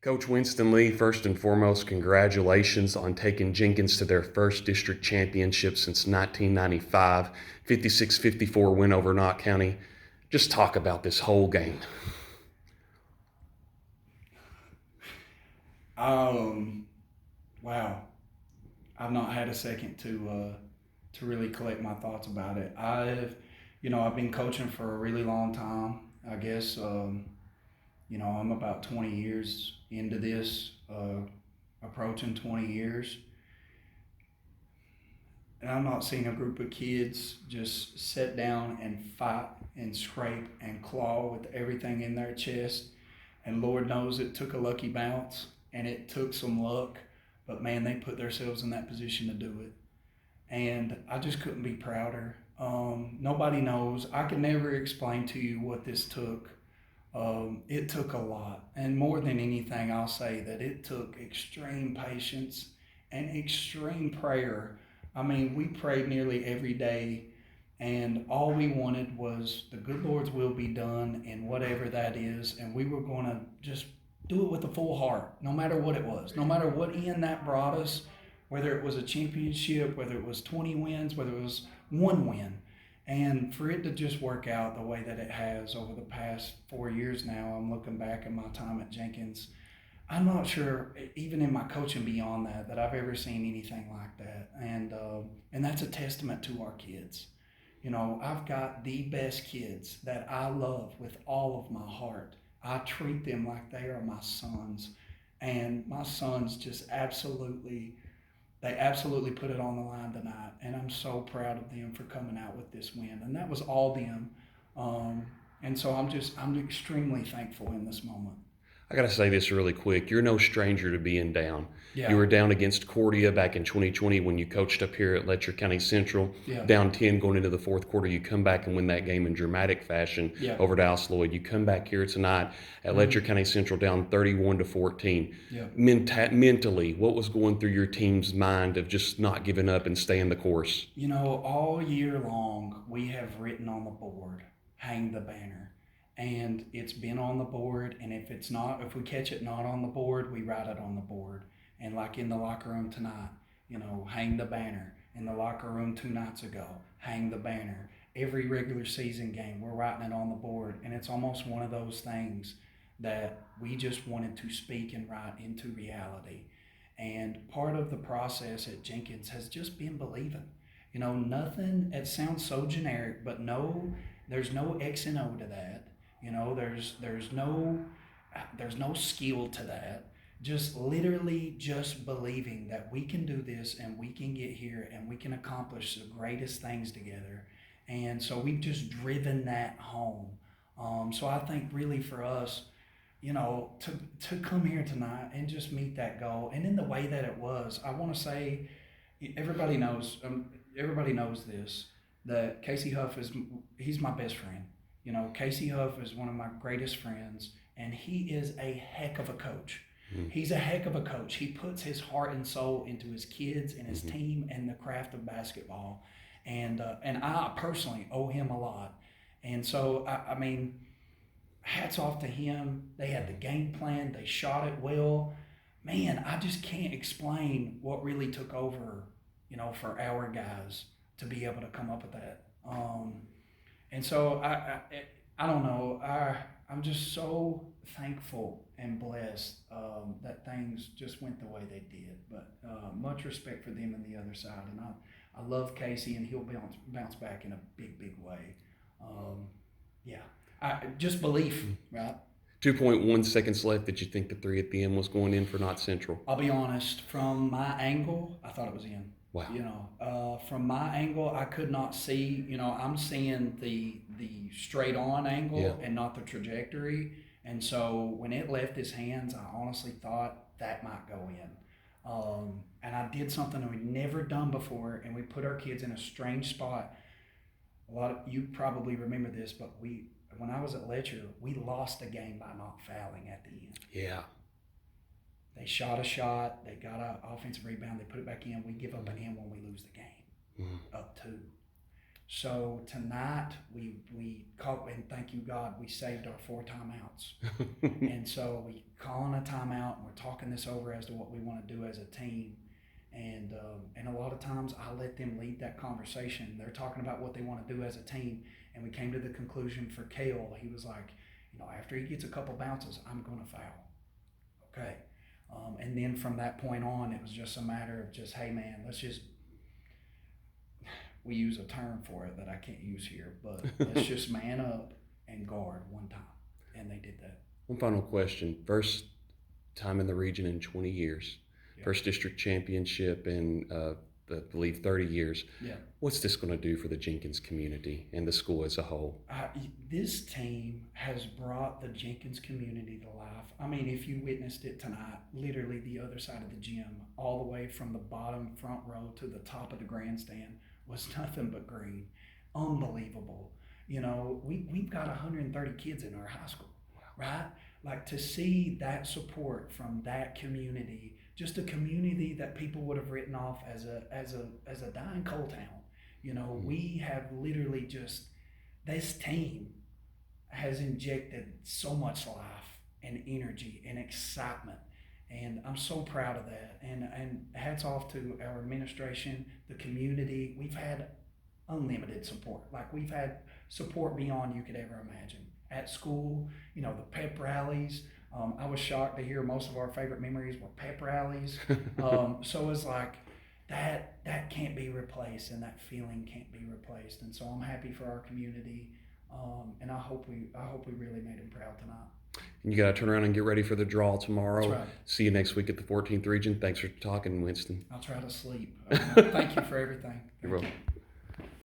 Coach Winston Lee, first and foremost, congratulations on taking Jenkins to their first district championship since 1995, 56-54 win over Knott County. Just talk about this whole game. Wow. I've not had a second to really collect my thoughts about it. I've been coaching for a really long time. I guess I'm about 20 years into this, approaching 20 years, and I'm not seeing a group of kids just sit down and fight and scrape and claw with everything in their chest. And Lord knows it took a lucky bounce and it took some luck, but man, they put themselves in that position to do it. And I just couldn't be prouder. Nobody knows. I can never explain to you what this took. It took a lot. And more than anything, I'll say that it took extreme patience and extreme prayer. I mean, we prayed nearly every day, and all we wanted was the good Lord's will be done in whatever that is. And we were going to just do it with a full heart, no matter what it was, no matter what end that brought us, whether it was a championship, whether it was 20 wins, whether it was one win. And for it to just work out the way that it has over the past 4 years now, I'm looking back at my time at Jenkins. I'm not sure, even in my coaching beyond that I've ever seen anything like that. And that's a testament to our kids. You know, I've got the best kids that I love with all of my heart. I treat them like they are my sons. And my sons just absolutely put it on the line tonight. And I'm so proud of them for coming out with this win. And that was all them. And so I'm extremely thankful in this moment. I got to say this really quick. You're no stranger to being down. Yeah. You were down against Cordia back in 2020 when you coached up here at Letcher County Central. Yeah. Down 10 going into the fourth quarter. You come back and win that game in dramatic fashion over Dallas Lloyd. You come back here tonight at Letcher County Central down 31-14. Yeah. Mentally, what was going through your team's mind of just not giving up and staying the course? You know, all year long we have written on the board, hang the banner. And it's been on the board, and if we catch it not on the board, we write it on the board. And like in the locker room tonight, hang the banner. In the locker room 2 nights ago, hang the banner. Every regular season game, we're writing it on the board, and it's almost one of those things that we just wanted to speak and write into reality. And part of the process at Jenkins has just been believing. Nothing, it sounds so generic, but there's no X and O to that. There's no skill to that. Just literally just believing that we can do this and we can get here and we can accomplish the greatest things together. And so we've just driven that home. So I think really for us, to come here tonight and just meet that goal, and in the way that it was, I want to say, everybody knows this, that Casey Huff he's my best friend. Casey Huff is one of my greatest friends, and he is a heck of a coach. Mm-hmm. He's a heck of a coach. He puts his heart and soul into his kids and his team and the craft of basketball. And I personally owe him a lot. And so, I mean, hats off to him. They had the game plan. They shot it well. Man, I just can't explain what really took over, for our guys to be able to come up with that. And so I don't know. I'm just so thankful and blessed that things just went the way they did. But much respect for them on the other side. And I love Casey, and he'll bounce back in a big, big way. Just belief, right? 2.1 seconds left. Did you think the 3 at the end was going in for Knott Central? I'll be honest. From my angle, I thought it was in. Wow. From my angle, I could not see. I'm seeing the straight on angle and not the trajectory. And so when it left his hands, I honestly thought that might go in. And I did something that we'd never done before, and we put our kids in a strange spot. A lot of you probably remember this, but when I was at Letcher, we lost the game by not fouling at the end. Yeah. They shot a shot, they got an offensive rebound, they put it back in. We give up an in when we lose the game, up 2. So tonight we called, and thank you God, we saved our 4 timeouts. And so we calling a timeout and we're talking this over as to what we want to do as a team. And a lot of times I let them lead that conversation. They're talking about what they want to do as a team. And we came to the conclusion for Kale, he was like, after he gets a couple bounces, I'm going to foul. Okay. And then from that point on, it was just a matter of just, hey man, we use a term for it that I can't use here, but let's just man up and guard one time. And they did that. One final question. First time in the region in 20 years. Yeah. First district championship in, I believe, 30 years. Yeah. What's this going to do for the Jenkins community and the school as a whole? This team has brought the Jenkins community to life. I mean, if you witnessed it tonight, literally the other side of the gym, all the way from the bottom front row to the top of the grandstand, was nothing but green. Unbelievable. We've got 130 kids in our high school, right? Like, to see that support from that community, just a community that people would have written off as a dying coal town. We have literally this team has injected so much life and energy and excitement. And I'm so proud of that. And hats off to our administration, the community. We've had unlimited support. Like, we've had support beyond you could ever imagine. At school, the pep rallies. I was shocked to hear most of our favorite memories were pep rallies. So it's like that can't be replaced, and that feeling can't be replaced. And so I'm happy for our community, and I hope we really made them proud tonight. And you got to turn around and get ready for the draw tomorrow. That's right. See you next week at the 14th Region. Thanks for talking, Winston. I'll try to sleep. Thank you for everything. You're welcome.